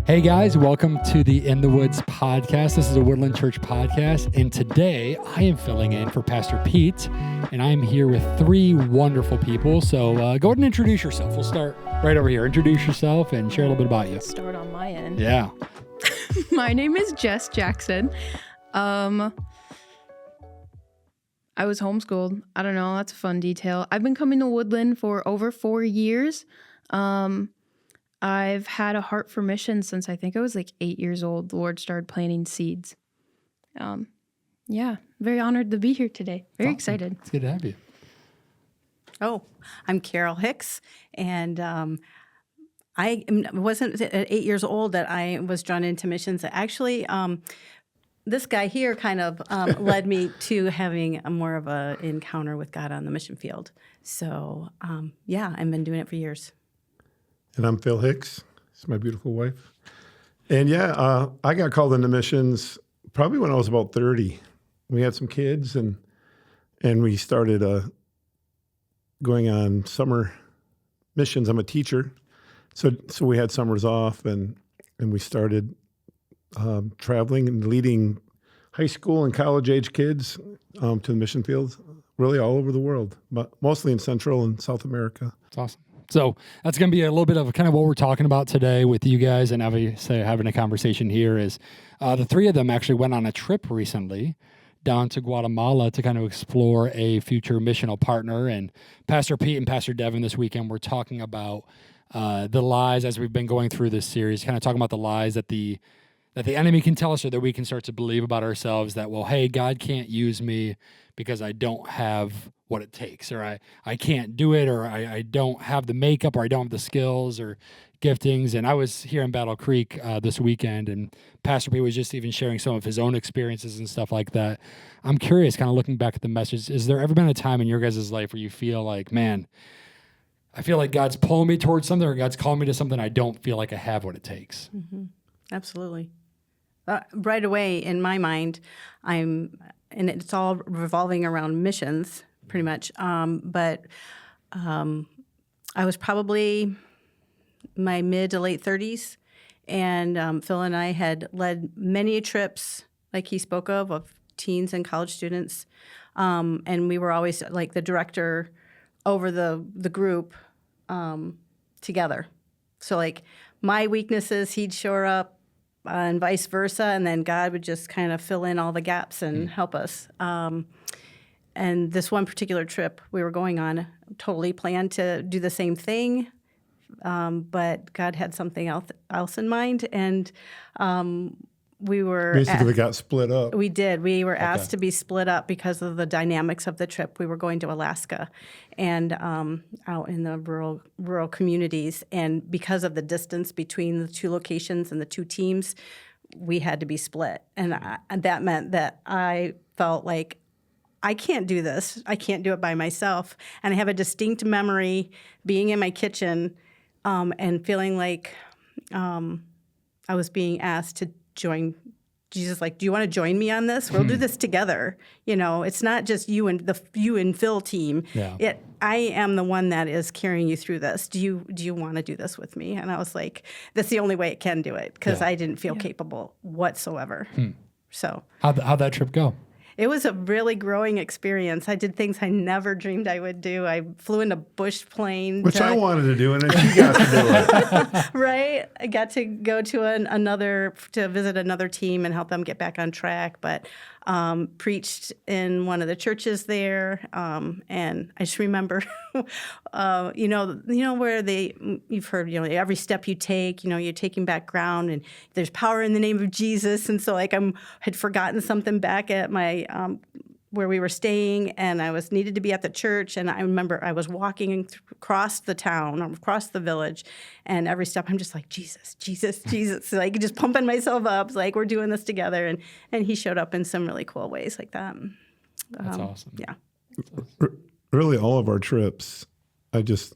Hey guys, welcome to the In the Woods podcast. This is a Woodland Church podcast, and today I am filling in for Pastor Pete, and I'm here with three wonderful people. So go ahead and introduce yourself. We'll start right over here. Introduce yourself and share a little bit about you. Start on my end. Yeah. My name is Jess Jackson. I was homeschooled. I don't know. That's a fun detail. I've been coming to Woodland for over 4 years. I've had a heart for missions since I think I was like 8 years old. The Lord started planting seeds. Very honored to be here today. Very excited. It's good to have you. Oh, I'm Carol Hicks, and I wasn't at 8 years old that I was drawn into missions. Actually, this guy here kind of led me to having a more of an encounter with God on the mission field. So, I've been doing it for years. And I'm Phil Hicks. It's my beautiful wife. And I got called into missions probably when I was about 30. We had some kids and we started going on summer missions. I'm a teacher. So we had summers off and we started traveling and leading high school and college age kids to the mission fields, really all over the world, but mostly in Central and South America. It's awesome. So that's going to be a little bit of kind of what we're talking about today with you guys, and obviously having a conversation here is the three of them actually went on a trip recently down to Guatemala to kind of explore a future missional partner. And Pastor Pete and Pastor Devin this weekend were talking about the lies as we've been going through this series, kind of talking about the lies that the enemy can tell us or that we can start to believe about ourselves that, well, hey, God can't use me because I don't have what it takes, or I can't do it, or I don't have the makeup, or I don't have the skills or giftings. And I was here in Battle Creek this weekend, and Pastor P was just even sharing some of his own experiences and stuff like that. I'm curious, kind of looking back at the message, is there ever been a time in your guys' life where you feel like, man, I feel like God's pulling me towards something, or God's calling me to something, I don't feel like I have what it takes? Mm-hmm. Absolutely. Right away, in my mind, and it's all revolving around missions, pretty much. But I was probably my mid to late 30s, and Phil and I had led many trips, like he spoke of teens and college students, and we were always like the director over the group together. So like my weaknesses, he'd shore up, and vice versa, and then God would just kind of fill in all the gaps and help us. And this one particular trip we were going on, totally planned to do the same thing, but God had something else in mind, and we were basically got split up. We did. We were asked to be split up because of the dynamics of the trip. We were going to Alaska and out in the rural communities. And because of the distance between the two locations and the two teams, we had to be split. And that meant that I felt like, I can't do this. I can't do it by myself. And I have a distinct memory being in my kitchen and feeling like I was being asked to join Jesus, like, do you want to join me on this? We'll do this together. You know, it's not just you and Phil team. Yeah. I am the one that is carrying you through this. Do you want to do this with me? And I was like, that's the only way it can do it, because I didn't feel capable whatsoever. So How'd that trip go? it was a really growing experience. I did things I never dreamed I would do. I flew in a bush plane. Which I wanted to do, and then she got to do it. Right. I got to go to to visit another team and help them get back on track, but preached in one of the churches there. And I just remember, you know where you've heard, every step you take, you're taking back ground, and there's power in the name of Jesus. And so like had forgotten something back at my where we were staying, and I needed to be at the church. And I remember I was walking across the town, across the village, and every step I'm just like, Jesus, Jesus, Jesus, like just pumping myself up, like we're doing this together. And he showed up in some really cool ways like that. That's awesome. Yeah. Really, all of our trips, I just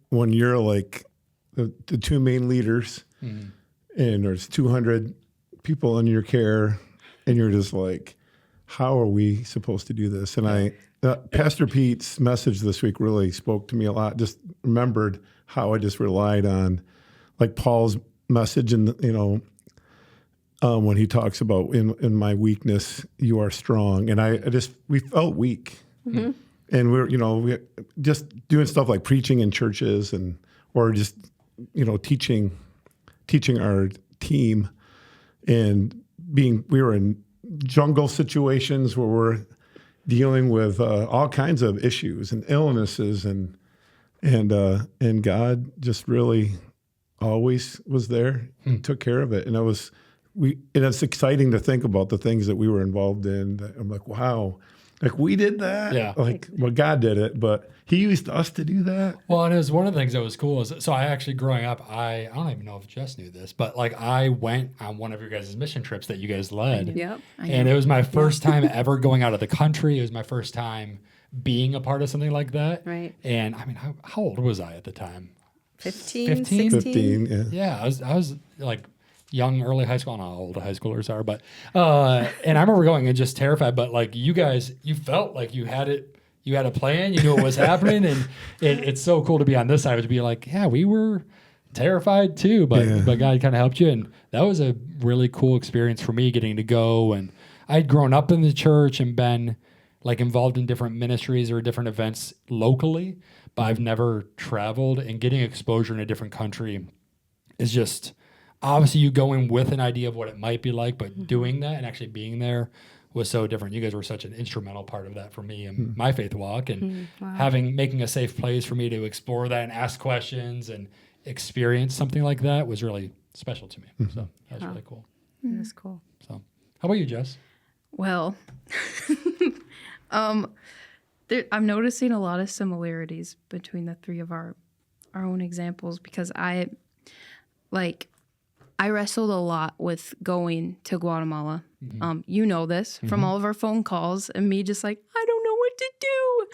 one year, like the two main leaders, and there's 200 people under your care, and you're just like, how are we supposed to do this? And Pastor Pete's message this week really spoke to me a lot. Just remembered how I just relied on, like Paul's message, and when he talks about in my weakness you are strong, and we felt weak, and we just doing stuff like preaching in churches or just teaching our team, and we were in jungle situations where we're dealing with all kinds of issues and illnesses, and God just really always was there and took care of it. And it's exciting to think about the things that we were involved in. That I'm like, wow, like we did that. Yeah. Well, God did it, but He used us to do that. Well, and it was one of the things that was cool. So I actually, growing up, I don't even know if Jess knew this, but like I went on one of your guys' mission trips that you guys led. Yep. And it was my first time ever going out of the country. It was my first time being a part of something like that. Right. And I mean, how old was I at the time? 15, 15? 16. 15, yeah. Yeah, I was like young, early high school. I don't know how old high schoolers are, but and I remember going and just terrified. But like you guys, you felt like you had it. You had a plan. You knew what was happening, and it's so cool to be on this side to be like, yeah, we were terrified too, but God kind of helped you, and that was a really cool experience for me getting to go. And I'd grown up in the church and been like involved in different ministries or different events locally, but I've never traveled, and getting exposure in a different country is just obviously you go in with an idea of what it might be like, but doing that and actually being there was so different. You guys were such an instrumental part of that for me and my faith walk, and making a safe place for me to explore that and ask questions and experience something like that was really special to me. So that was really cool. That's cool. So how about you, Jess? Well, I'm noticing a lot of similarities between the three of our own examples, because I wrestled a lot with going to Guatemala. You know this from all of our phone calls and me just like, I don't know what to do.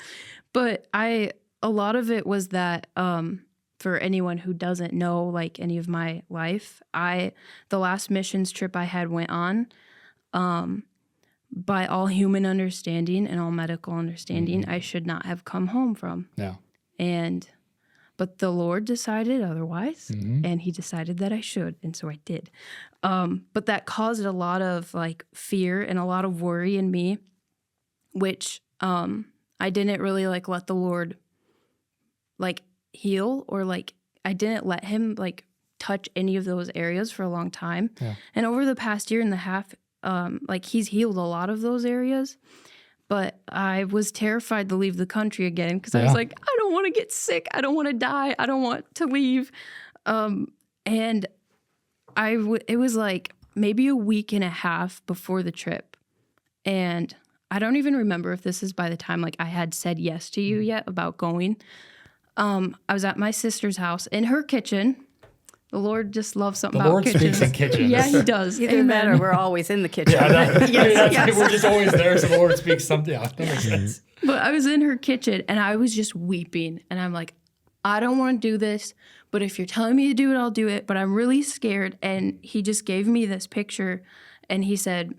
But a lot of it was that, for anyone who doesn't know like any of my life, the last missions trip I had went on, by all human understanding and all medical understanding, I should not have come home from. Yeah. But the Lord decided otherwise, and He decided that I should, and so I did. But that caused a lot of like fear and a lot of worry in me, which I didn't really like let the Lord like heal, or like I didn't let Him like touch any of those areas for a long time. Yeah. And over the past year and a half, like He's healed a lot of those areas. But I was terrified to leave the country again, because I was like, I don't want to get sick. I don't want to die. I don't want to leave. And it was like maybe a week and a half before the trip. And I don't even remember if this is by the time like I had said yes to you yet about going. I was at my sister's house in her kitchen. The Lord just loves something about kitchens. The Lord speaks in kitchens. Yeah, He does. Either that or we're always in the kitchen. Yes. We're just always there, so the Lord speaks something out. That makes sense. But I was in her kitchen, and I was just weeping. And I'm like, I don't want to do this, but if you're telling me to do it, I'll do it. But I'm really scared. And He just gave me this picture, and He said,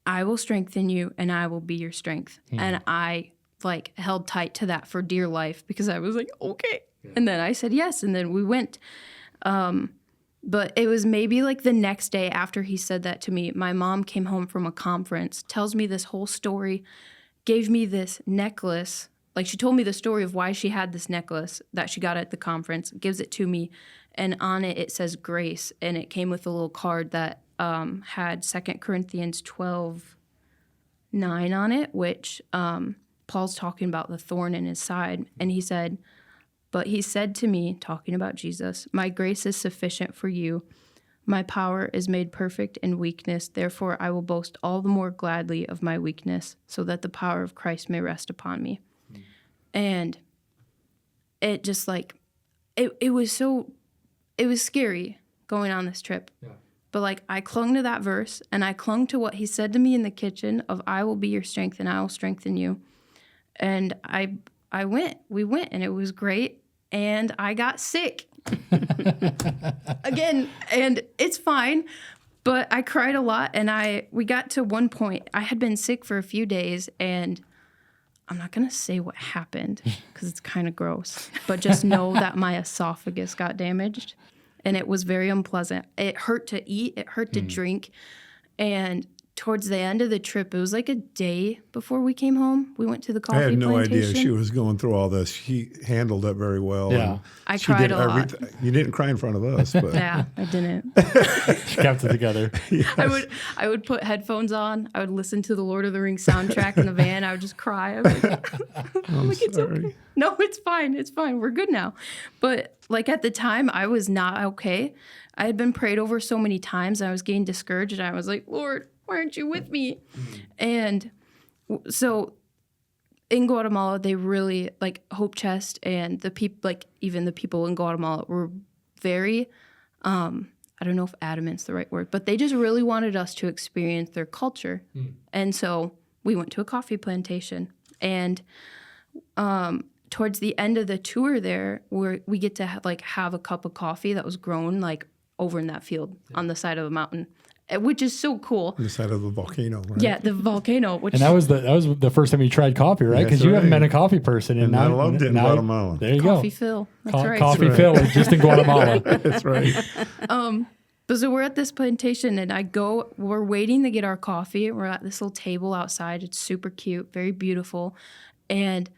I will strengthen you, and I will be your strength. And I like held tight to that for dear life, because I was like, okay. Yeah. And then I said yes, and then we went. But it was maybe like the next day after He said that to me, my mom came home from a conference, tells me this whole story, gave me this necklace. Like she told me the story of why she had this necklace that she got at the conference, gives it to me. And on it says grace. And it came with a little card that had 2 Corinthians 12:9 on it, which Paul's talking about the thorn in his side. And he said, but He said to me, talking about Jesus, my grace is sufficient for you. My power is made perfect in weakness. Therefore, I will boast all the more gladly of my weakness, so that the power of Christ may rest upon me. And it just like, it was scary going on this trip. Yeah. But like I clung to that verse, and I clung to what He said to me in the kitchen of I will be your strength and I will strengthen you. And we went, and it was great. And I got sick again, and it's fine, but I cried a lot. And we got to one point, I had been sick for a few days, and I'm not going to say what happened because it's kind of gross, but just know that my esophagus got damaged. and it was very unpleasant. It hurt to eat, it hurt to drink, and towards the end of the trip, it was like a day before we came home. We went to the coffee I had no idea plantation. she was going through all this. She handled it very well. Yeah. and I she cried did a lot. everything. You didn't cry in front of us, but Yeah, I didn't. She kept it together. I would put headphones on. I would listen to the Lord of the Rings soundtrack in the van. I would just cry. I was like, I'm like, it's sorry. okay. No, it's fine. It's fine. We're good now. But like at the time, I was not okay. I had been prayed over so many times. I was getting discouraged, and I was like, Lord, why aren't you with me? And so in Guatemala, they really like Hope Chest and the people, like even the people in Guatemala were very, I don't know if adamant's the right word, but they just really wanted us to experience their culture. And so we went to a coffee plantation, and towards the end of the tour there, where we get to have a cup of coffee that was grown like over in that field on the side of the mountain, which is so cool. On the side of the volcano, right? Yeah, the volcano. Which And that was the first time you tried coffee, right? Because That's you haven't right. been a coffee person, And now I loved it in now- Guatemala. There you Coffee go. Phil. That's right. Coffee right. Phil, just in Guatemala. That's right. But so we're at this plantation, and we're waiting to get our coffee. We're at this little table outside. It's super cute, very beautiful. And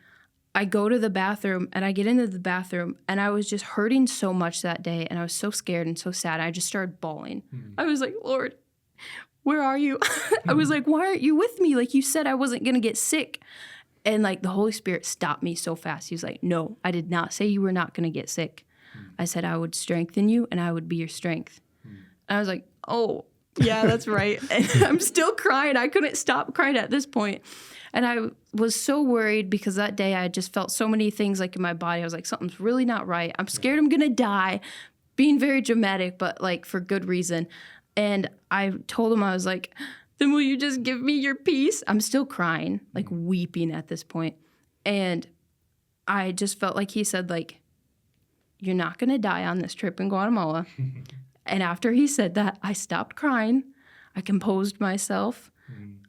I go to the bathroom, and I get into the bathroom, and I was just hurting so much that day, and I was so scared and so sad. I just started bawling. I was like, Lord, where are you? I was like, why aren't you with me? Like you said I wasn't going to get sick. And like the Holy Spirit stopped me so fast. He was like, no, I did not say you were not going to get sick. I said I would strengthen you, and I would be your strength. And I was like, oh, yeah, that's right. And I'm still crying. I couldn't stop crying at this point. And I was so worried because that day I just felt so many things like in my body. I was like, something's really not right. I'm scared I'm going to die. Being very dramatic, but like for good reason. And I told him, I was like, then will you just give me your peace? I'm still crying, like weeping at this point. And I just felt like he said, like, you're not going to die on this trip in Guatemala. And after he said that, I stopped crying. I composed myself.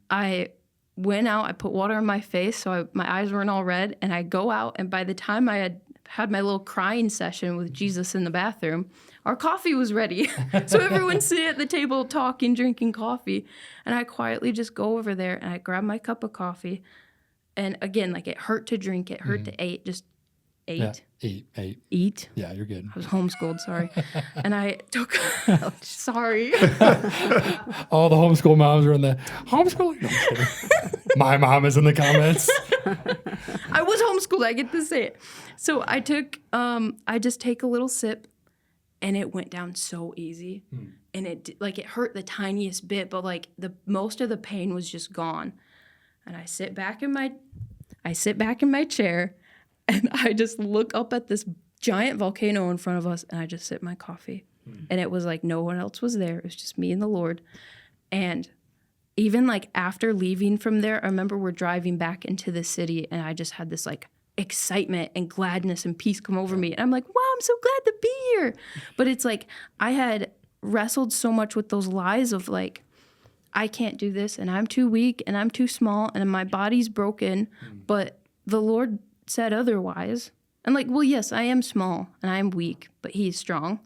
I went out. I put water on my face so my eyes weren't all red. And I go out. And by the time I had my little crying session with Jesus in the bathroom, our coffee was ready. So everyone's sitting at the table talking, drinking coffee. And I quietly just go over there and I grab my cup of coffee. And again, like it hurt to drink. It hurt to eat. Just ate. Yeah, Eat. Yeah, you're good. I was homeschooled, sorry. And I took, sorry. All the homeschool moms are in the homeschooling. No, I'm just kidding. My mom is in the comments. I was homeschooled, I get to say it. So I just take a little sip, and it went down so easy. And it hurt the tiniest bit, but like most of the pain was just gone. And I sit back in my chair, and I just look up at this giant volcano in front of us, and I just sip my coffee. And it was like no one else was there. It was just me and the Lord. And even like after leaving from there, I remember we're driving back into the city, and I just had this like excitement and gladness and peace come over me. And I'm like, wow, I'm so glad to be here. But it's like I had wrestled so much with those lies of like, I can't do this, and I'm too weak, and I'm too small, and my body's broken. But the Lord said otherwise. And like, well, yes, I am small and I am weak, but He's strong.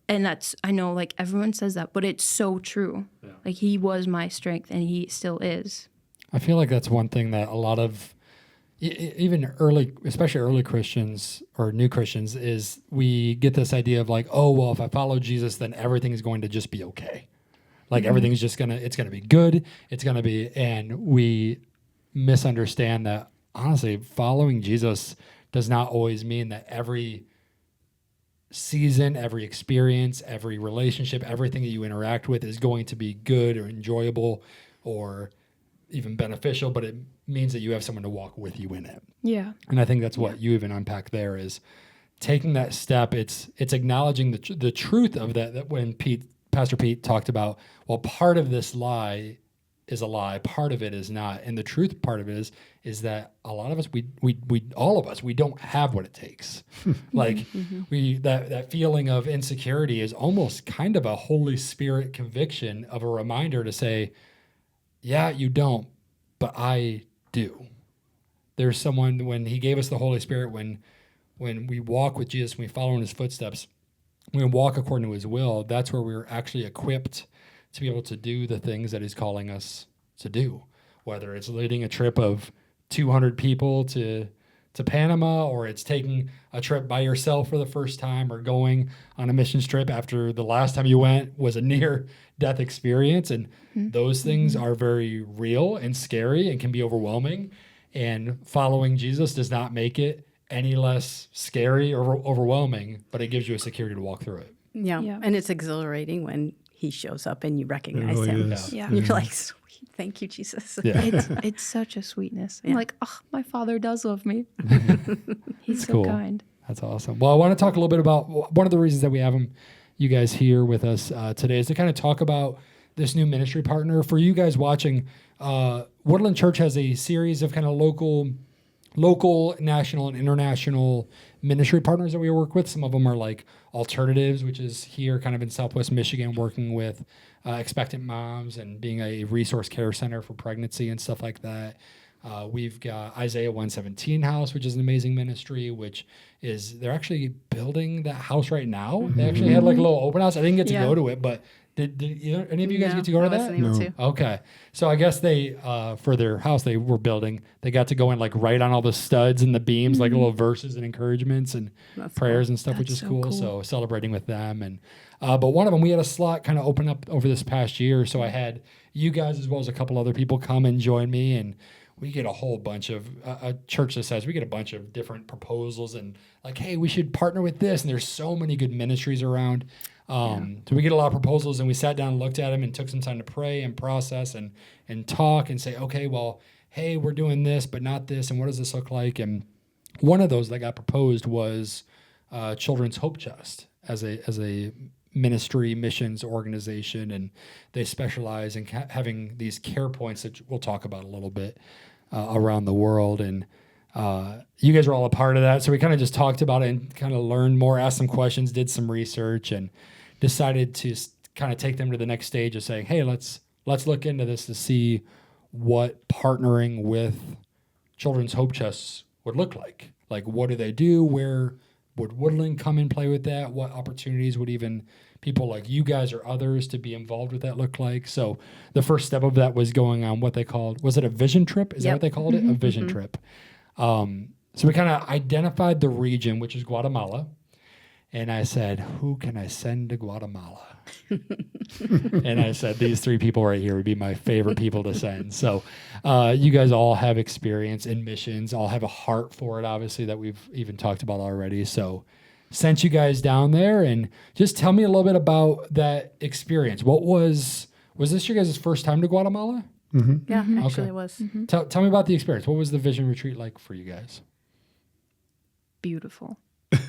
And I know like everyone says that, but it's so true. Yeah. Like He was my strength, and He still is. I feel like that's one thing that a lot of even especially early Christians or new Christians, is we get this idea of like, oh, well, if I follow Jesus, then everything is going to just be okay. Like everything's just it's going to be good. And we misunderstand that, honestly, following Jesus does not always mean that every season, every experience, every relationship, everything that you interact with is going to be good or enjoyable or even beneficial, but it means that you have someone to walk with you in it. Yeah. And I think that's what you even unpack there is taking that step. It's acknowledging the truth of that when Pastor Pete talked about, well, part of this lie is a lie, part of it is not. And the truth part of it is that a lot of us, all of us, we don't have what it takes. Like that feeling of insecurity is almost kind of a Holy Spirit conviction of a reminder to say, yeah, you don't, but I do. There's someone, when He gave us the Holy Spirit, when we walk with Jesus, when we follow in His footsteps, we walk according to his will, that's where we're actually equipped to be able to do the things that he's calling us to do, whether it's leading a trip of 200 people to Panama, or it's taking a trip by yourself for the first time, or going on a mission trip after the last time you went was a near death experience. And those things are very real and scary and can be overwhelming. And following Jesus does not make it any less scary or overwhelming, but it gives you a security to walk through it. Yeah. Yeah. And it's exhilarating when he shows up and you recognize really him. is. Yeah. And you're like, sweet, thank you, Jesus. Yeah. It's such a sweetness. I'm Yeah. like, oh, my Father does love me. He's so cool. kind. That's awesome. Well, I want to talk a little bit about one of the reasons that we have you guys here with us today is to kind of talk about this new ministry partner. For you guys watching, Woodland Church has a series of kind of local, national, and international ministry partners that we work with. Some of them are like Alternatives, which is here kind of in Southwest Michigan, working with expectant moms and being a resource care center for pregnancy and stuff like that. We've got Isaiah 117 House, which is an amazing ministry, which is, they're actually building that house right now. They actually had like a little open house. I didn't get to go to it, but did any of you guys get to go to I that? wasn't able to. Okay. So I guess they, for their house they were building, they got to go and like write on all the studs and the beams, like little verses and encouragements and prayers and stuff, which is That's so cool. cool. So celebrating with them. And, but one of them, we had a slot kind of open up over this past year. So I had you guys, as well as a couple other people, come and join me. And we get a whole bunch of, a church that says we get a bunch of different proposals and like, hey, we should partner with this. And there's so many good ministries around. So we get a lot of proposals, and we sat down and looked at them and took some time to pray and process and talk and say, okay, well, hey, we're doing this, but not this. And what does this look like? And one of those that got proposed was Children's Hope Chest as a ministry missions organization. And they specialize in having these care points that we'll talk about a little bit around the world. And you guys are all a part of that. So we kind of just talked about it and kind of learned more, asked some questions, did some research, and decided to kind of take them to the next stage of saying, hey, let's look into this to see what partnering with Children's Hope Chests would look like. Like, what do they do? Where would Woodland come and play with that? What opportunities would even people like you guys or others to be involved with that look like? So the first step of that was going on what they called, was it a vision trip? Is that what they called it? A vision trip. So we kind of identified the region, which is Guatemala. And I said, who can I send to Guatemala? And I said, these three people right here would be my favorite people to send. So you guys all have experience in missions, all have a heart for it, obviously, that we've even talked about already. So sent you guys down there, and just tell me a little bit about that experience. What was this your guys' first time to Guatemala? Yeah, actually Okay. it was. Tell me about the experience. What was the vision retreat like for you guys? Beautiful.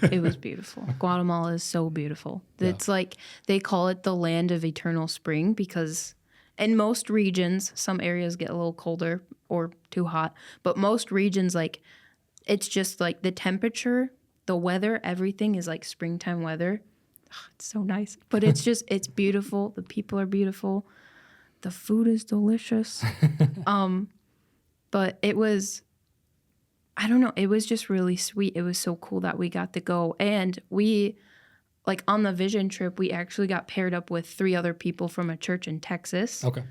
It was beautiful. Guatemala is so beautiful. It's like they call it the land of eternal spring because in most regions, some areas get a little colder or too hot, but most regions, like, it's just like the temperature, the weather, everything is like springtime weather. Oh, it's so nice. But it's just, it's beautiful. The people are beautiful. The food is delicious. But it was, I don't know, it was just really sweet. It was so cool that we got to go. And we, like, on the vision trip, we actually got paired up with 3 other people from a church in Texas. Okay.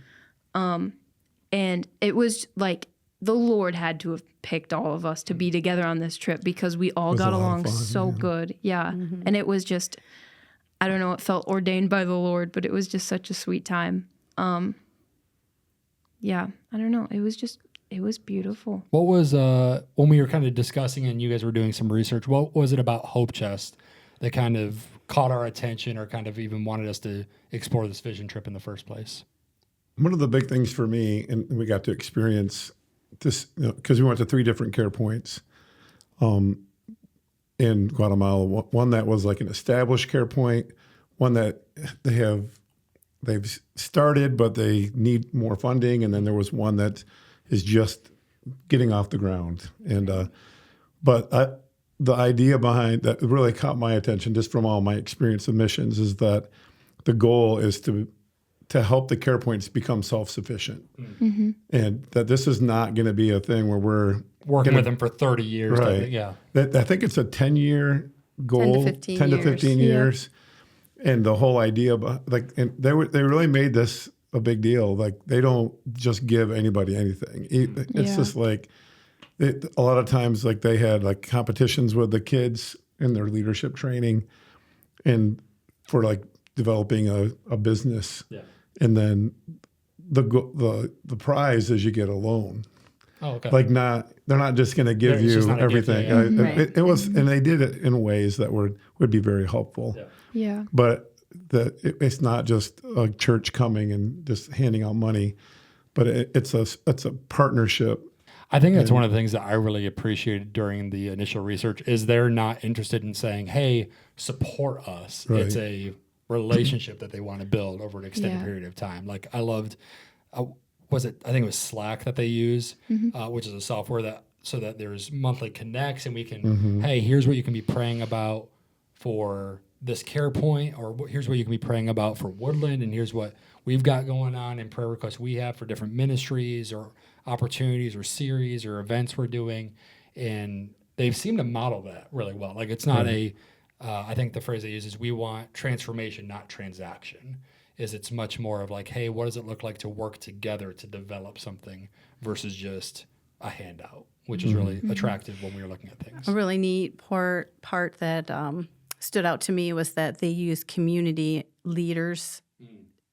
And it was like the Lord had to have picked all of us to be together on this trip because we all was a got lot of along fun, so yeah. good. Yeah. And it was just, I don't know, it felt ordained by the Lord, but it was just such a sweet time. Yeah, I don't know. It was beautiful. What was, when we were kind of discussing and you guys were doing some research, what was it about Hope Chest that kind of caught our attention or kind of even wanted us to explore this vision trip in the first place? One of the big things for me, and we got to experience this, because we went to 3 different care points in Guatemala. One that was like an established care point, one that they've started, but they need more funding. And then there was one that is just getting off the ground. And the idea behind that really caught my attention just from all my experience of missions is that the goal is to help the care points become self-sufficient. And that this is not going to be a thing where we're Working with them for 30 years. Right. Yeah. I think it's a 10-year goal, 10 to 15 years. And the whole idea, and they really made this a big deal. Like they don't just give anybody anything. It's just like a lot of times, like they had like competitions with the kids in their leadership training, and for like developing a business. Yeah. And then the prize is you get a loan. Oh, okay. Like they're not just going to give you everything. It was, and they did it in ways that would be very helpful. Yeah. But it's not just a church coming and just handing out money, but it's a partnership. I think that's one of the things that I really appreciated during the initial research is they're not interested in saying, "Hey, support us." Right. It's a relationship that they want to build over an extended period of time. Like I loved. I think it was Slack that they use, which is a software so that there's monthly connects and we can, hey, here's what you can be praying about for this care point, or here's what you can be praying about for Woodland, and here's what we've got going on in prayer requests we have for different ministries or opportunities or series or events we're doing. And they seem to model that really well. Like it's not I think the phrase they use is we want transformation, not transaction. It's much more of like, hey, what does it look like to work together to develop something versus just a handout, which is really attractive when we were looking at things. A really neat part that stood out to me was that they use community leaders,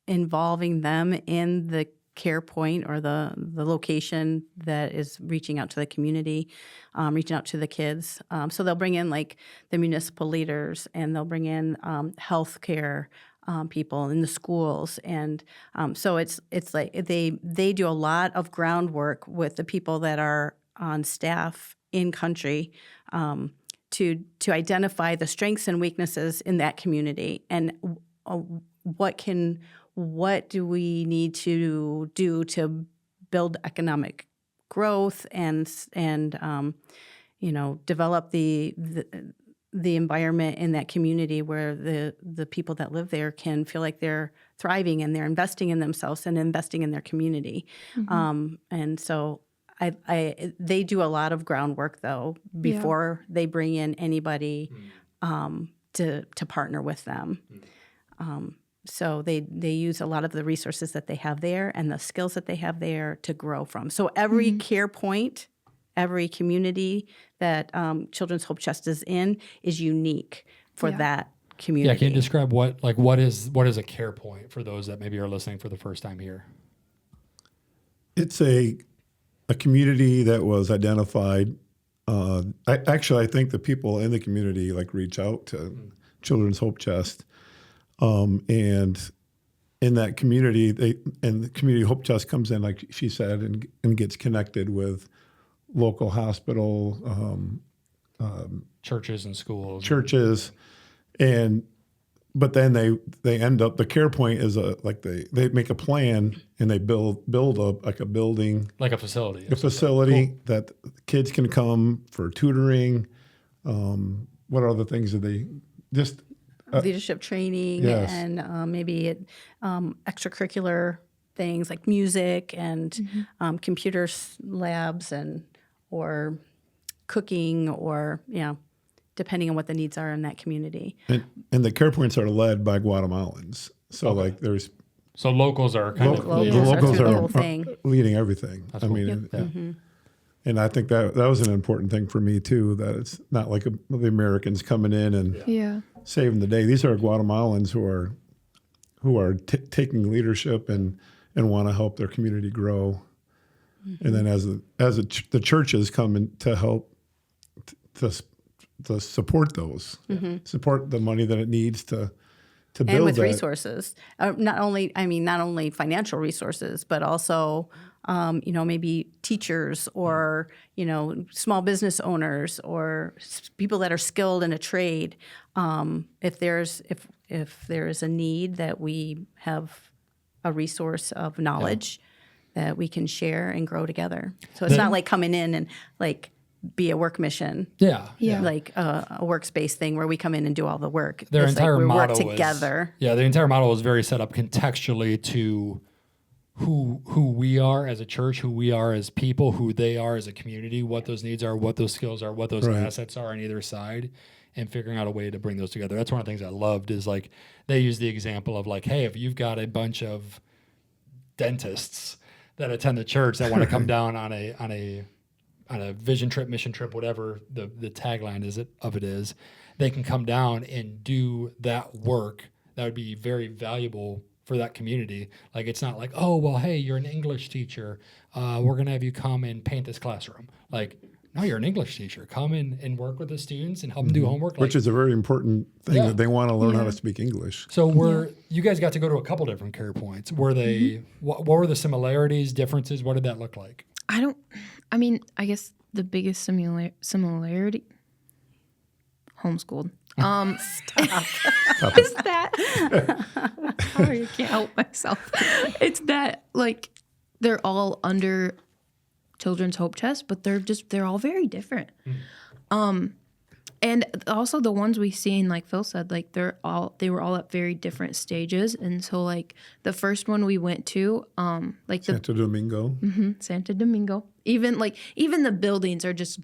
involving them in the care point or the location that is reaching out to the community, reaching out to the kids. So they'll bring in like the municipal leaders, and they'll bring in healthcare people in the schools, and so it's like they do a lot of groundwork with the people that are on staff in country to identify the strengths and weaknesses in that community, and what do we need to do to build economic growth and develop the environment in that community where the people that live there can feel like they're thriving and they're investing in themselves and investing in their community. And so they do a lot of groundwork though before they bring in anybody to partner with them. So they use a lot of the resources that they have there and the skills that they have there to grow from. So every care point, every community that Children's Hope Chest is in is unique for that community. Yeah, can you describe what is a care point for those that maybe are listening for the first time here? It's a community that was identified. I think the people in the community reach out to Children's Hope Chest, and in that community, the Community Hope Chest comes in, like she said, and gets connected with local hospital, churches and schools. But then they end up, the care point is they make a plan and they build a building, like a facility, that kids can come for tutoring. What other things do they just leadership training and maybe extracurricular things like music and computer labs or cooking or depending on what the needs are in that community. And the care points are led by Guatemalans. So there's locals are kind of locals are leading everything. That's cool. And I think that was an important thing for me too, that it's not like the Americans coming in and saving the day. These are Guatemalans who are taking leadership and want to help their community grow. And then as the churches come in to help to support those, support the money that it needs to build and with that. Resources, not only financial resources, but also maybe teachers or small business owners or people that are skilled in a trade. If there is a need, that we have a resource of knowledge that we can share and grow together. So it's not like coming in and be a work mission. Like a workspace thing where we come in and do all the work. Their it's entire we model work together. The entire model is very set up contextually to who we are as a church, who we are as people, who they are as a community, what those needs are, what those skills are, what those assets are on either side. and figuring out a way to bring those together. That's one of the things I loved is like they use the example of like, hey, if you've got a bunch of dentists that attend the church that want to come down on a vision trip, mission trip, whatever the tagline is, they can come down and do that work that would be very valuable for that community. Like, it's not like, oh, well, hey, you're an English teacher. We're going to have you come and paint this classroom. Like, no, you're an English teacher. Come in and work with the students and help them do homework. Which is a very important thing that they want to learn how Yeah. to speak English. So you guys got to go to a couple different care points. Were they, what were the similarities, differences? What did that look like? I guess the biggest similarity, homeschooled. Is that? Sorry, I can't help myself. It's that like they're all under Children's Hope Chest, but they're all very different. And also the ones we seen, like Phil said, like they were all at very different stages. And so like the first one we went to, like Santo Domingo. Santo Domingo, even the buildings are just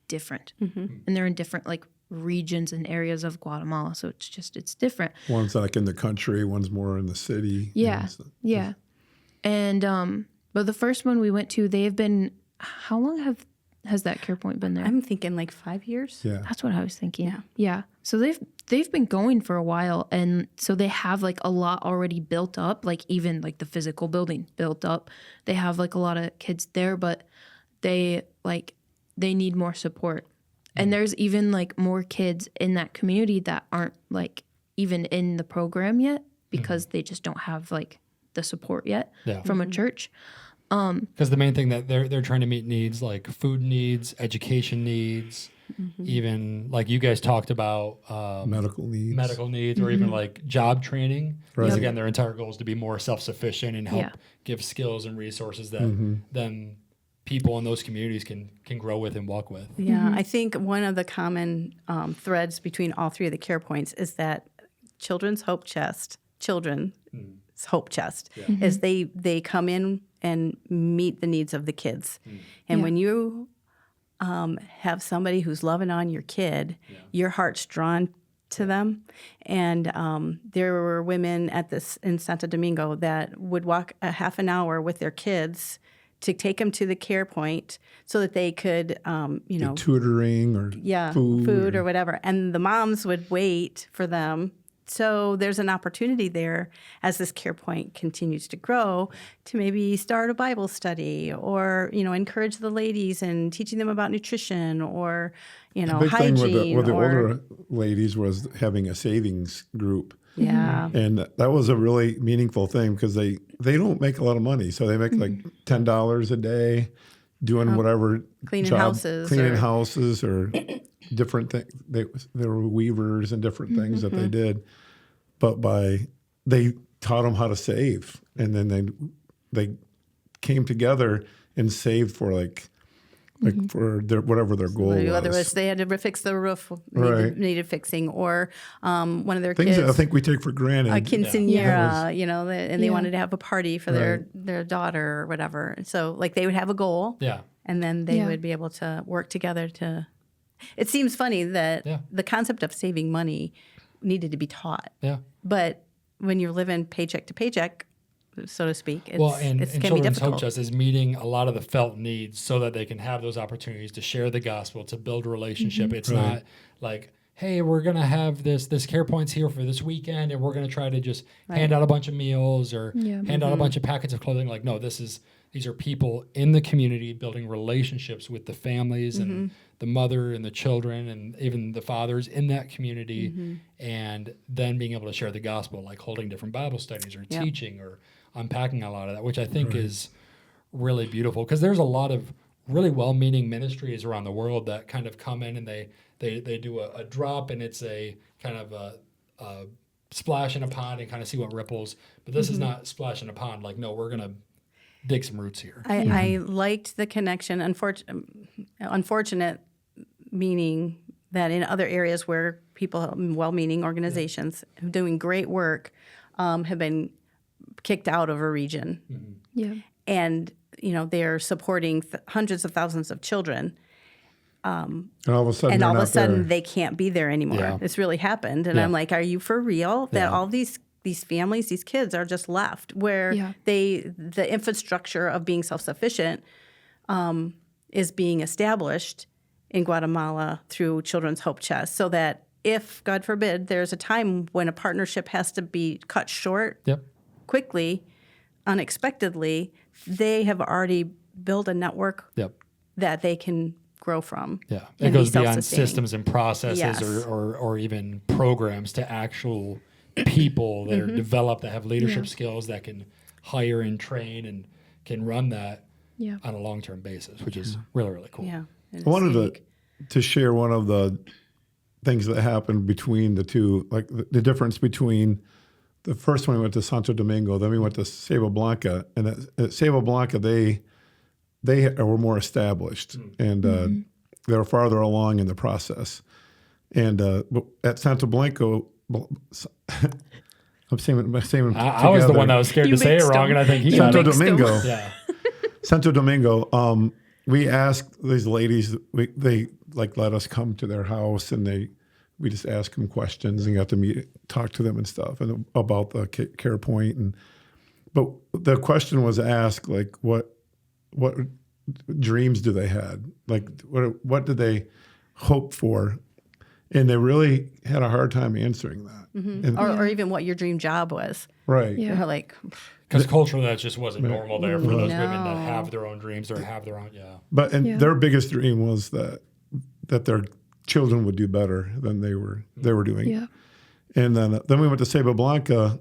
different, and they're in different like regions and areas of Guatemala. So it's different. One's like in the country, one's more in the city. Yeah, yeah. And but the first one we went to, they have been. How long has that care point been there? I'm thinking like 5 years. Yeah. That's what I was thinking. Yeah. Yeah. So they've been going for a while, and so they have like a lot already built up, like even like the physical building built up. They have like a lot of kids there, but they need more support. And there's even like more kids in that community that aren't like even in the program yet because they just don't have like the support yet from a church. Because the main thing that they're trying to meet needs like food needs, education needs, even like you guys talked about Medical needs. or even like job training. Right. Because again, their entire goal is to be more self-sufficient and help Yeah. give skills and resources that then people in those communities can grow with and walk with. Yeah, I think one of the common threads between all three of the care points is that Children's Hope Chest is they come in and meet the needs of the kids. And when you have somebody who's loving on your kid, your heart's drawn to them. And there were women in Santo Domingo that would walk a half an hour with their kids to take them to the care point so that they could, Tutoring or food or whatever. And the moms would wait for them. So there's an opportunity there as this care point continues to grow to maybe start a Bible study or, encourage the ladies and teaching them about nutrition or, The big hygiene. thing with the older ladies was having a savings group. Yeah. And that was a really meaningful thing because they don't make a lot of money. So they make like $10 a day doing whatever Cleaning job, houses cleaning or- houses or different things. They were weavers and different things that they did. But they taught them how to save. And then they came together and saved for like for whatever their goal Whether was. they had to fix the roof Right. needed fixing, or one of their Things kids, that I think we take for granted. a quinceañera, Yeah. and they wanted to have a party for their daughter or whatever. So like they would have a goal, and then they would be able to work together to. It seems funny that the concept of saving money needed to be taught. Yeah. But when you're living paycheck to paycheck, so to speak, it And can be Children's Hope difficult. Chest is meeting a lot of the felt needs so that they can have those opportunities to share the gospel, to build a relationship. It's not like, hey, we're going to have this care points here for this weekend and we're going to try to just hand out a bunch of meals or hand out a bunch of packets of clothing. Like, no, these are people in the community building relationships with the families and the mother and the children and even the fathers in that community, and then being able to share the gospel, like holding different Bible studies or teaching or unpacking a lot of that, which I think is really beautiful because there's a lot of really well-meaning ministries around the world that kind of come in and they do a drop and it's a kind of a splash in a pond and kind of see what ripples. But this is not splash in a pond. Like, no, we're going to dig some roots here. I liked the connection. Unfortunate meaning that in other areas where people, well-meaning organizations, doing great work, have been kicked out of a region. Yeah. And, they're supporting hundreds of thousands of children. And all of a sudden, and they're all of a not sudden there. they can't be there anymore. Yeah. It's really happened. And Yeah. I'm like, are you for real? That Yeah. all these families, these kids are just left where Yeah. the infrastructure of being self-sufficient is being established in Guatemala through Children's Hope Chest, so that if, God forbid, there's a time when a partnership has to be cut short Yep. quickly, unexpectedly, they have already built a network Yep. that they can grow from. Yeah. It and be goes beyond self-sustaining. systems and processes Yes. or even programs to actual people that are developed that have leadership skills that can hire and train and can run that Yeah. on a long-term basis, which is really, really cool. Yeah. And I wanted it's unique. to share one of the things that happened between the two, like the difference between the first one we went to Santo Domingo, then we went to Ceiba Blanca, and at Ceiba Blanca they were more established and they were farther along in the process. And but at Santo Blanco, I'm saying I was the one that was scared You to say it mixed wrong, them. and I think he You got Santo it. mixed them. Domingo. Yeah. Santo Domingo, we asked these ladies, they like let us come to their house, and we just asked them questions and got to talk to them and stuff, and about the care point. But the question was asked, like, what dreams do they had? Like, what did they hope for? And they really had a hard time answering that. And, Or even what your dream job was. right. Yeah. You're like, Because culturally, that just wasn't normal there for those women that No. have their own dreams or have their own, But Yeah. their biggest dream was that their children would do better than they were doing. Yeah. And then we went to Ceiba Blanca.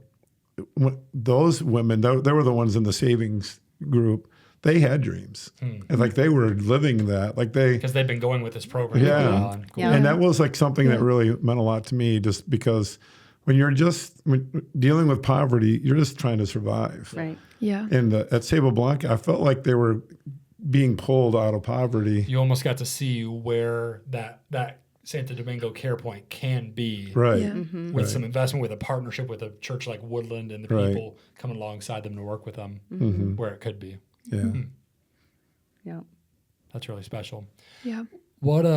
Those women, they were the ones in the savings group. They had dreams, and like they were living that. Like because they've been going with this program. Yeah. for a while. Yeah. and that was like something that really meant a lot to me, just because when you're dealing with poverty, you're just trying to survive. right. Yeah. And at Ceiba Blanca, I felt like they were being pulled out of poverty. You almost got to see where that Santo Domingo care point can be Right. Yeah. with some investment, with a partnership with a church like Woodland and the Right. people coming alongside them to work with them where it could be. Yeah. Yeah. That's really special. Yeah. What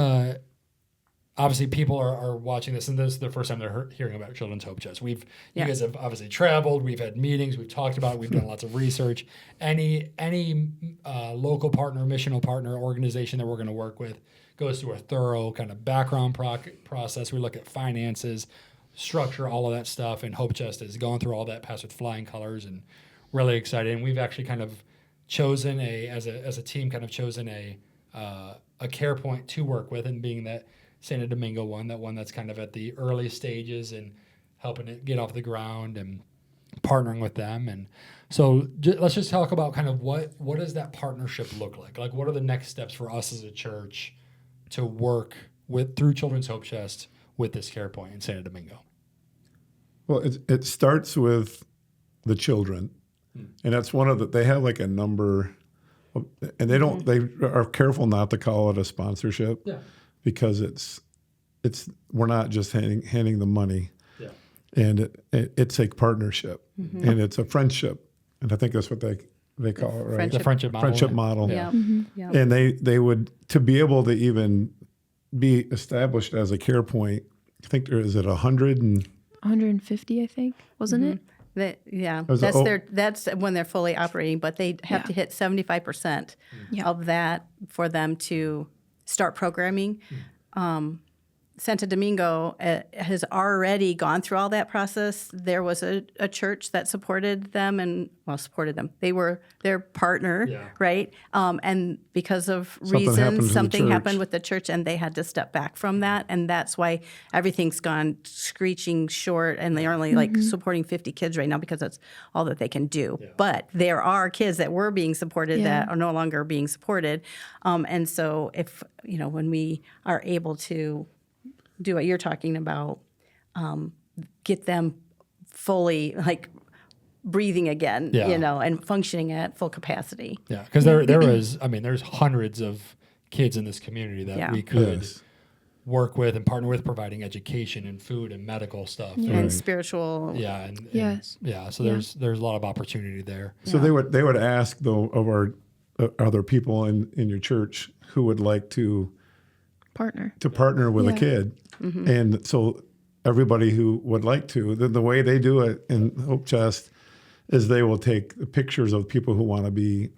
obviously people are watching this, and this is the first time they're hearing about Children's Hope Chest. You guys have obviously traveled, we've had meetings, we've talked about it, we've done lots of research. Any local partner, missional partner, organization that we're going to work with goes through a thorough kind of background process. We look at finances, structure, all of that stuff, and Hope Chest is going through all that, passed with flying colors, and really excited. And we've actually kind of chosen as a team, kind of chosen a care point to work with, and being that Santo Domingo one that's kind of at the early stages and helping it get off the ground and partnering with them. And so let's just talk about kind of what does that partnership look like? Like, what are the next steps for us as a church to work through Children's Hope Chest with this care point in Santo Domingo? Well, it starts with the children, and that's one of they have like a number, and they don't. They are careful not to call it a sponsorship, Yeah. because it's we're not just handing the money, Yeah. and it's a partnership, and it's a friendship, and I think that's what they call it, right? The friendship model. Friendship model. Yeah. Yeah. And they would, to be able to even be established as a care point, I think is it 100 and 150, I think, wasn't it? Was it- That's when they're fully operating, but they have to hit 75% Yeah. of that for them to start programming. Santo Domingo has already gone through all that process. There was a church that supported them supported them. They were their partner, Yeah. right? And because of Something happened to reasons, the something church. happened with the church, and they had to step back from that. And that's why everything's gone screeching short, and they're only like supporting 50 kids right now because that's all that they can do. Yeah. But there are kids that were being supported Yeah. that are no longer being supported. And so if, when we are able to do what you're talking about, get them fully like breathing again, Yeah. and functioning at full capacity. Yeah, because there's hundreds of kids in this community that Yeah. we could Yes. work with and partner with, providing education and food and medical stuff. And spiritual. Yeah, and Yes. yeah. So there's a lot of opportunity there. So they would ask though of our other people in your church who would like to partner. to partner with a Yeah. kid. And so everybody who would like to, the way they do it in Hope Chest is they will take the pictures of people who want to be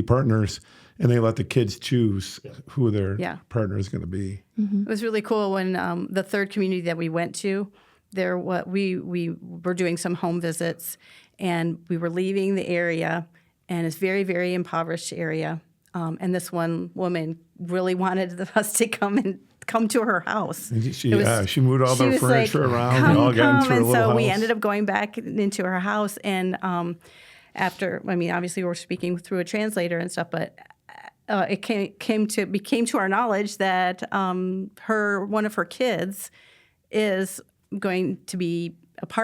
partners, and they let the kids choose who their Yeah. partner is going to be. It was really cool when the third community that we went to, we were doing some home visits, and we were leaving the area, and it's very, very impoverished area. And this one woman really wanted us to come to her house. And she It was- she moved all she the was like, furniture around. Come, We all got into come. her And little so house. we ended up going back into her house, and after, I mean, obviously we're speaking through a translator and stuff, but it came to our knowledge that one of her kids is going to be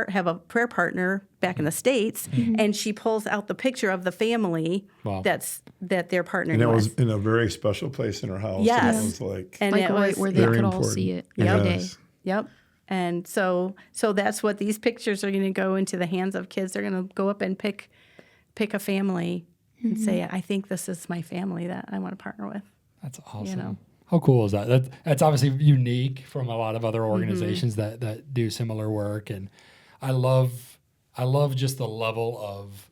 have a prayer partner back in the States, and she pulls out the picture of the family Wow. that they're partnering And it was with. in a very special place in her house. Yes. And it was like, And Like it right was where they very could all important. see it Yep. every day. Yes. Yep. And so that's what these pictures are going to go into the hands of kids. They're going to go up and pick a family and say, I think this is my family that I want to partner with. That's awesome. know. How cool is that? That's obviously unique from a lot of other organizations that do similar work, and I love just the level of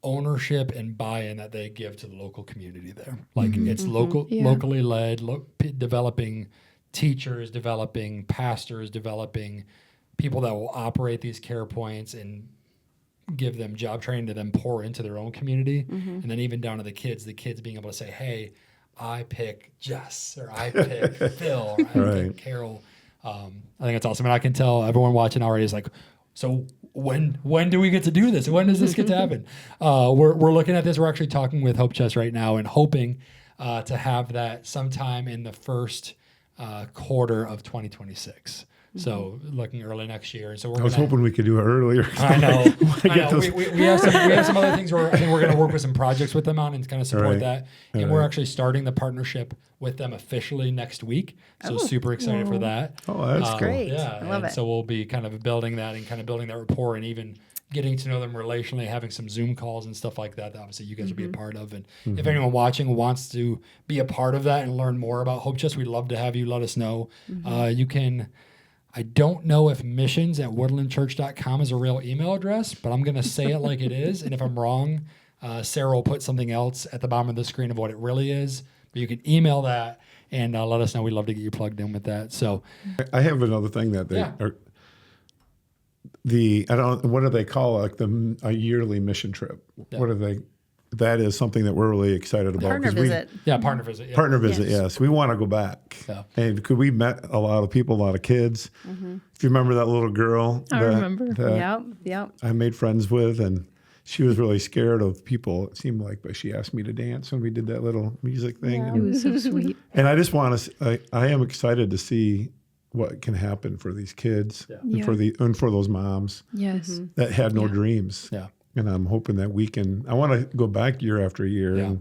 ownership and buy-in that they give to the local community there. Like it's locally led, developing teachers, developing pastors, developing people that will operate these care points and give them job training to then pour into their own community, and then even down to the kids being able to say, hey, I pick Jess, or I pick Phil, or I Right. pick Carol. I think it's awesome. And I can tell everyone watching already is like, so when do we get to do this? When does this get to happen? We're looking at this. We're actually talking with Hope Chest right now and hoping to have that sometime in the first quarter of 202026. So looking early next year. And so I was hoping we could do it earlier. I know. I know. those- We have some other things where I think we're going to work with some projects with them on and kind of support Right. that. And we're actually starting the partnership with them officially next week. So super excited for that. Oh, that's cool. Great. Yeah. I love and it. So we'll be kind of building that and kind of building that rapport and even getting to know them relationally, having some Zoom calls and stuff like that obviously you guys will be a part of. And if anyone watching wants to be a part of that and learn more about Hope Chest, we'd love to have you. Let us know. You can... I don't know if missions@woodlandchurch.com is a real email address, but I'm going to say it like it is. And if I'm wrong, Sarah will put something else at the bottom of the screen of what it really is. But you can email that and let us know. We'd love to get you plugged in with that. So, I have another thing that they Yeah. are. What do they call it? Like a yearly mission trip? Yeah. What do they? That is something that we're really excited about. Partner 'cause visit. yeah, partner visit. Yeah. Partner visit, Yes. yes. We want to go back. Yeah. And we met a lot of people, a lot of kids. If you remember that little girl I remember. that Yep. I made friends with, and she was really scared of people, it seemed like, but she asked me to dance when we did that little music thing. Yeah. It was so sweet. And I just want to, I am excited to see what can happen for these kids and Yeah. for those moms Yes. that had no dreams. Yeah. And I'm hoping that I want to go back year after year Yeah.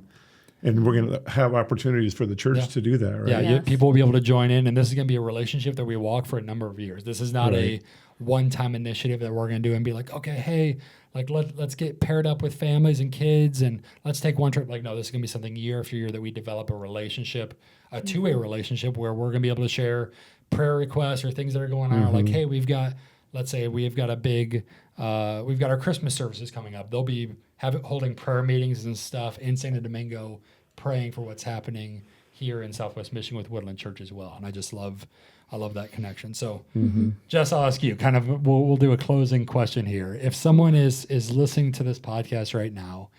and we're going to have opportunities for the church Yeah. to do that, right? Yeah, Yes. people will be able to join in, and this is going to be a relationship that we walk for a number of years. This is not a one-time initiative that we're going to do and be like, okay, hey, like let's get paired up with families and kids, and let's take one trip. Like, no, this is going to be something year after year that we develop a relationship, a two-way relationship where we're going to be able to share prayer requests or things that are going on. Like, hey, let's say we've got we've got our Christmas services coming up. They'll be holding prayer meetings and stuff in Santo Domingo, praying for what's happening here in Southwest Michigan with Woodland Church as well. And I love that connection. So Jess, I'll ask you kind of, we'll do a closing question here. If someone is listening to this podcast right now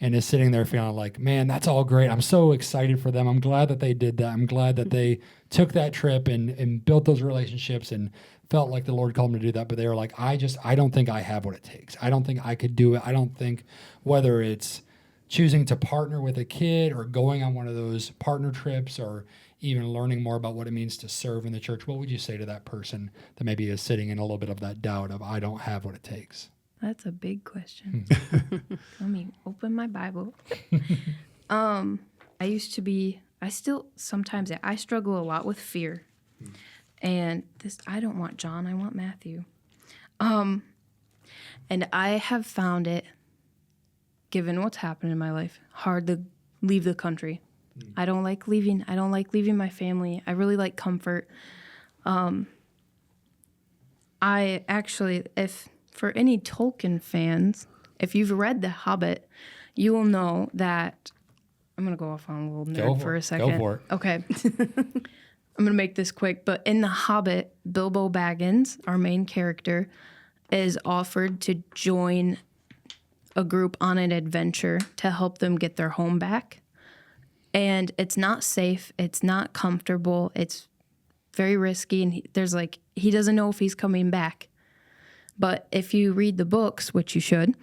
and is sitting there feeling like, man, that's all great. I'm so excited for them. I'm glad that they did that. I'm glad that they took that trip and built those relationships and felt like the Lord called them to do that. But they were like, I don't think I have what it takes. I don't think I could do it. I don't think, whether it's choosing to partner with a kid or going on one of those partner trips or even learning more about what it means to serve in the church, what would you say to that person that maybe is sitting in a little bit of that doubt of, I don't have what it takes? That's a big question. Let me open my Bible. I still sometimes I struggle a lot with fear. And I don't want John, I want Matthew. And I have found it, given what's happened in my life, hard to leave the country. I don't like leaving. I don't like leaving my family. I really like comfort. I actually, if for any Tolkien fans, if you've read The Hobbit, you will know that I'm going to go off on a little nerd for a second. Go for it. Okay. I'm going to make this quick, but in The Hobbit, Bilbo Baggins, our main character, is offered to join a group on an adventure to help them get their home back. And it's not safe. It's not comfortable. It's very risky. And he doesn't know if he's coming back. But if you read the books, which you should,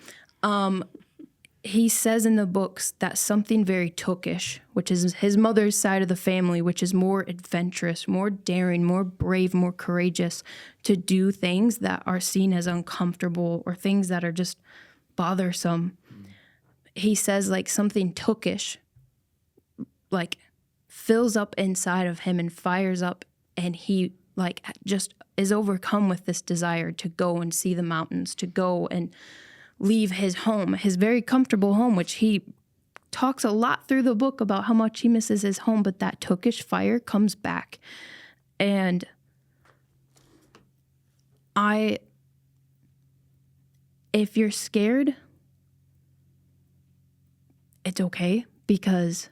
he says in the books that something very Tookish, which is his mother's side of the family, which is more adventurous, more daring, more brave, more courageous to do things that are seen as uncomfortable or things that are just bothersome. He says like something Tookish like fills up inside of him and fires up, and he like just is overcome with this desire to go and see the mountains, to go and leave his home, his very comfortable home, which he talks a lot through the book about how much he misses his home, but that Tookish fire comes back. And if you're scared, it's okay, because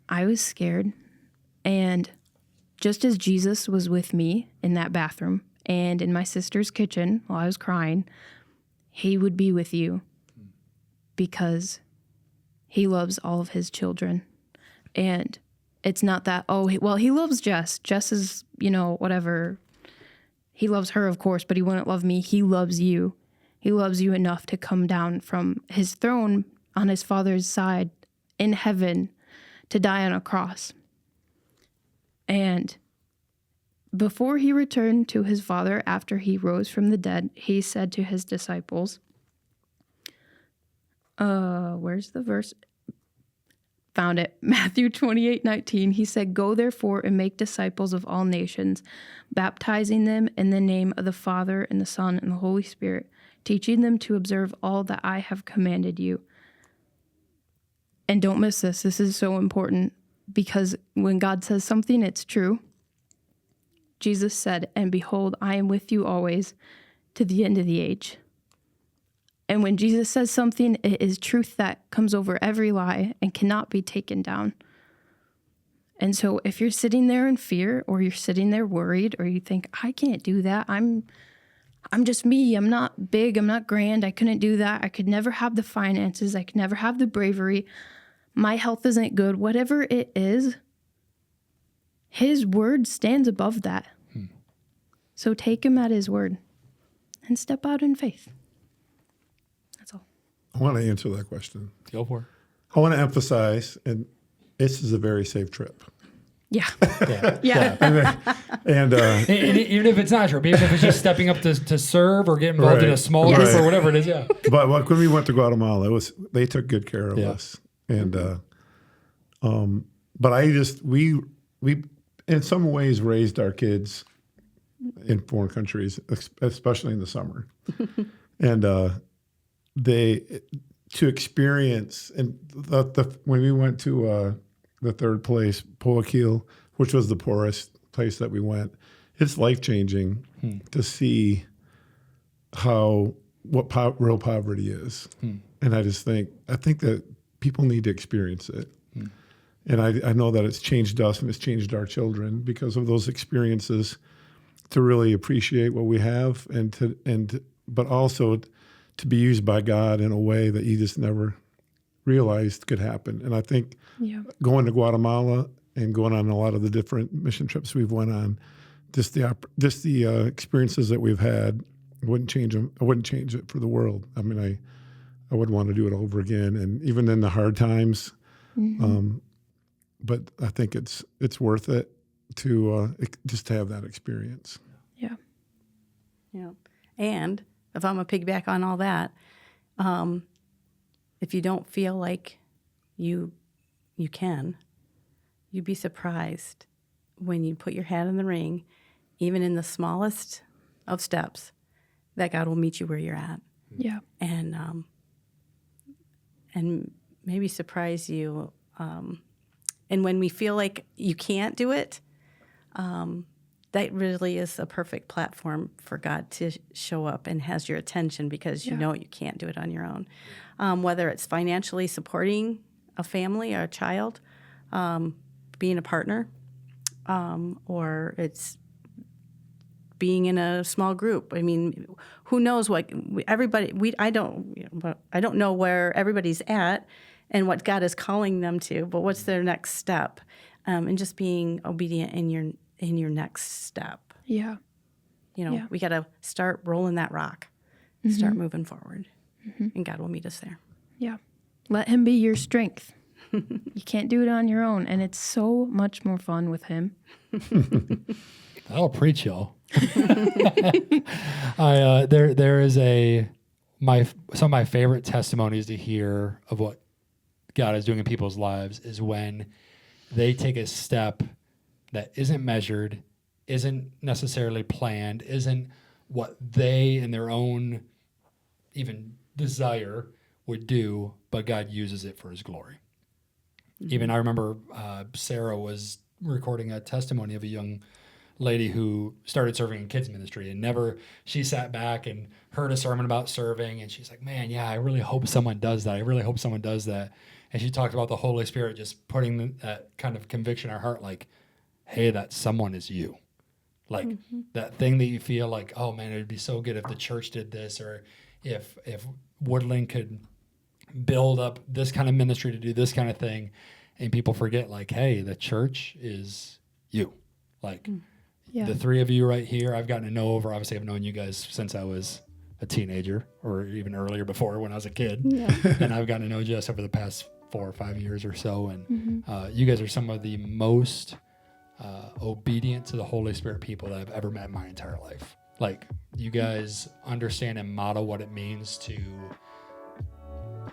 I was scared. And just as Jesus was with me in that bathroom and in my sister's kitchen while I was crying, he would be with you, because he loves all of his children. And it's not that, he loves Jess. Jess is, whatever. He loves her, of course, but he wouldn't love me. He loves you. He loves you enough to come down from his throne on his Father's side in heaven to die on a cross. And before he returned to his Father after he rose from the dead, he said to his disciples, where's the verse? Found it. Matthew 28:19. He said, "Go therefore and make disciples of all nations, baptizing them in the name of the Father and the Son and the Holy Spirit, teaching them to observe all that I have commanded you." And don't miss this. This is so important, because when God says something, it's true. Jesus said, "And behold, I am with you always to the end of the age." And when Jesus says something, it is truth that comes over every lie and cannot be taken down. And so if you're sitting there in fear, or you're sitting there worried, or you think, I can't do that, I'm just me, I'm not big, I'm not grand, I couldn't do that, I could never have the finances, I could never have the bravery, my health isn't good, whatever it is, his word stands above that. So take him at his word and step out in faith. That's all. I want to answer that question. Go for it. I want to emphasize, and this is a very safe trip. Yeah. Yeah. And And even if it's not true, even if it's just stepping up to serve or get involved in a small group or whatever it is, yeah. But when we went to Guatemala, they took good care of us. And but we in some ways raised our kids in foreign countries, especially in the summer. And to experience, and when we went to the third place, Poakil, which was the poorest place that we went, it's life-changing to see what real poverty is. And I think that people need to experience it. And I know that it's changed us and it's changed our children because of those experiences, to really appreciate what we have, but also to be used by God in a way that you just never realized could happen. And I think going to Guatemala and going on a lot of the different mission trips we've went on, just the experiences that we've had, I wouldn't change them. I wouldn't change it for the world. I mean, I would want to do it over again, and even in the hard times. But I think it's worth it to just to have that experience. Yeah. Yeah. And if I'm a piggyback on all that, if you don't feel like you can, you'd be surprised when you put your hat in the ring, even in the smallest of steps, that God will meet you where you're at. Yeah. And maybe surprise you And when we feel like you can't do it, that really is a perfect platform for God to show up and has your attention, because you know you can't do it on your own. Whether it's financially supporting a family or a child, being a partner, or it's being in a small group. I mean, who knows what everybody? I don't know where everybody's at and what God is calling them to, but what's their next step, and just being obedient in your next step. Yeah. We got to start rolling that rock, start moving forward, and God will meet us there. Yeah. Let him be your strength. You can't do it on your own, and it's so much more fun with him. That'll preach, y'all. There is some of my favorite testimonies to hear of what God is doing in people's lives is when they take a step that isn't measured, isn't necessarily planned, isn't what they in their own even desire would do, but God uses it for his glory. Even I remember Sarah was recording a testimony of a young lady who started serving in kids ministry, and she sat back and heard a sermon about serving, and she's like, man, yeah, I really hope someone does that. I really hope someone does that. And she talked about the Holy Spirit just putting that kind of conviction in her heart, like, hey, that someone is you. Like that thing that you feel like, oh man, it would be so good if the church did this, or if Woodland could build up this kind of ministry to do this kind of thing. And people forget, like, hey, the church is you. Like, the three of you right here, I've gotten to know over. Obviously, I've known you guys since I was a teenager, or even earlier before when I was a kid. Yeah. And I've gotten to know Jess over the past 4 or 5 years or so. And you guys are some of the most obedient to the Holy Spirit people that I've ever met in my entire life. Like, you guys understand and model what it means to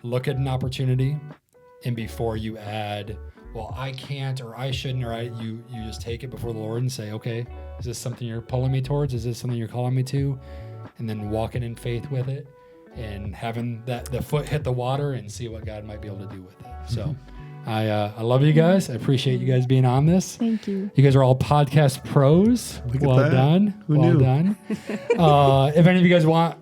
look at an opportunity, and before you add, well, I can't, or I shouldn't, or you just take it before the Lord and say, okay, is this something you're pulling me towards? Is this something you're calling me to? And then walking in faith with it and having the foot hit the water and see what God might be able to do with it. So I love you guys. I appreciate you guys being on this. Thank you. You guys are all podcast pros. Well done. Who knew? Done. If any of you guys want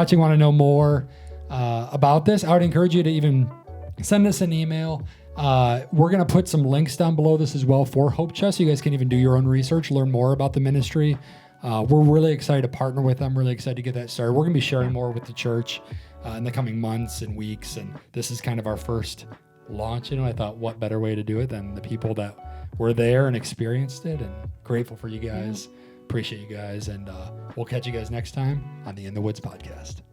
to know more about this, I would encourage you to even send us an email. We're going to put some links down below this as well for Hope Chest. So you guys can even do your own research, learn more about the ministry. We're really excited to partner with them, really excited to get that started. We're going to be sharing more with the church in the coming months and weeks. And this is kind of our first launch. I thought, what better way to do it than the people that were there and experienced it, and grateful for you guys. Appreciate you guys. And we'll catch you guys next time on the In the Woods podcast.